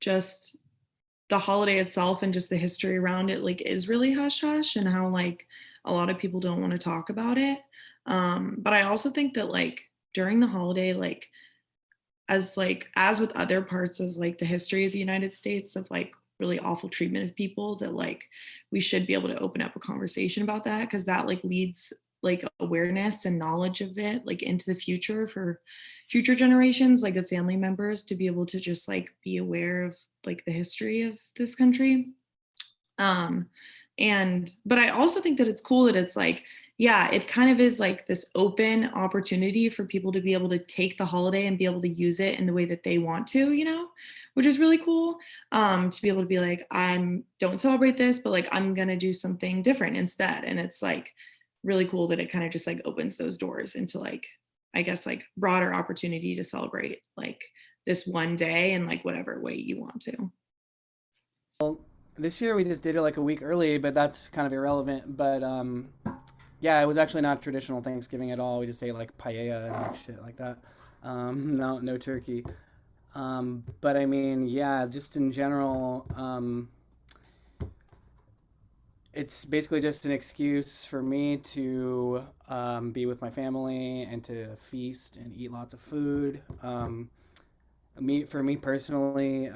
just the holiday itself and just the history around it like is really hush hush and how like a lot of people don't want to talk about it. But I also think that like during the holiday, as with other parts of like the history of the United States of like really awful treatment of people, that like we should be able to open up a conversation about that because that like leads like awareness and knowledge of it like into the future for future generations like of family members to be able to just like be aware of like the history of this country. um and but I also think that it's cool that it's like, yeah, it kind of is like this open opportunity for people to be able to take the holiday and be able to use it in the way that they want to, which is really cool. To be able to be like, I'm don't celebrate this, but like I'm gonna do something different instead. And it's like really cool that it kind of just like opens those doors into like, I guess, like broader opportunity to celebrate like this one day in like whatever way you want to. This year we just did it like a week early, but that's kind of irrelevant. But yeah, it was actually not traditional Thanksgiving at all. We just ate like paella and like shit like that. No turkey. But I mean, yeah, just in general, it's basically just an excuse for me to be with my family and to feast and eat lots of food. For me personally,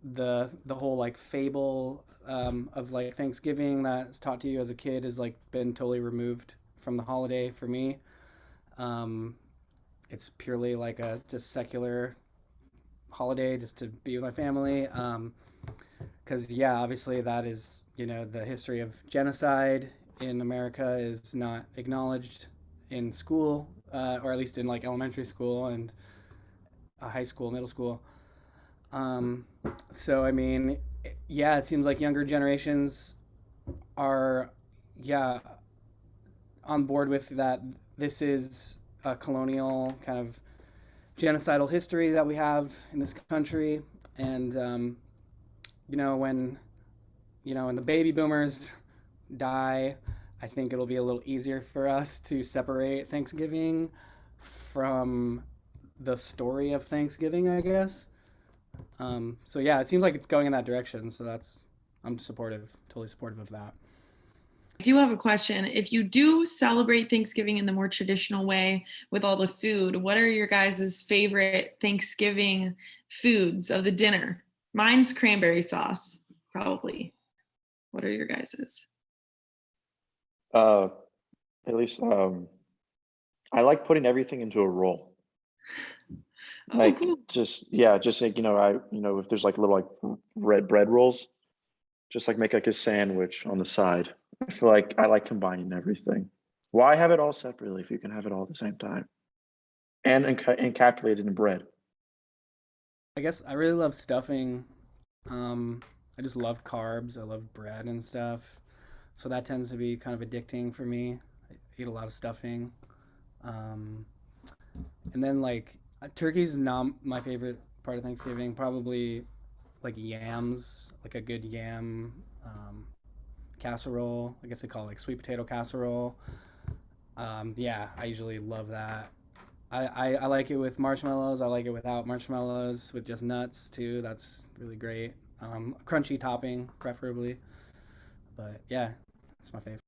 the whole like fable of like Thanksgiving that's taught to you as a kid has like been totally removed from the holiday for me. Um, it's purely like a just secular holiday just to be with my family. Because yeah, obviously that is the history of genocide in America is not acknowledged in school, or at least in like elementary school and high school, middle school. Um, so I mean, yeah, it seems like younger generations are, yeah, on board with that. This is a colonial kind of genocidal history that we have in this country, and you know when when the baby boomers die, I think it'll be a little easier for us to separate Thanksgiving from the story of Thanksgiving, I guess. So yeah, it seems like it's going in that direction. So I'm supportive, totally supportive of that. I do have a question. If you do celebrate Thanksgiving in the more traditional way with all the food, what are your guys' favorite Thanksgiving foods of the dinner? Mine's cranberry sauce, probably. What are your guys's? Uh, at least I like putting everything into a roll. Oh, Like cool. just yeah, just like if there's like little like red bread rolls, just like make like a sandwich on the side. I feel like I like combining everything. Why have it all separately if you can have it all at the same time and encapsulated in bread? I guess I really love stuffing. I just love carbs. I love bread and stuff. So that tends to be kind of addicting for me. I eat a lot of stuffing. Um, and then like turkey's not my favorite part of Thanksgiving. Probably like yams, like a good yam casserole. I guess they call it like sweet potato casserole. Yeah, I usually love that. I like it with marshmallows. I like it without marshmallows, with just nuts too. That's really great. Crunchy topping, preferably. But yeah, it's my fave.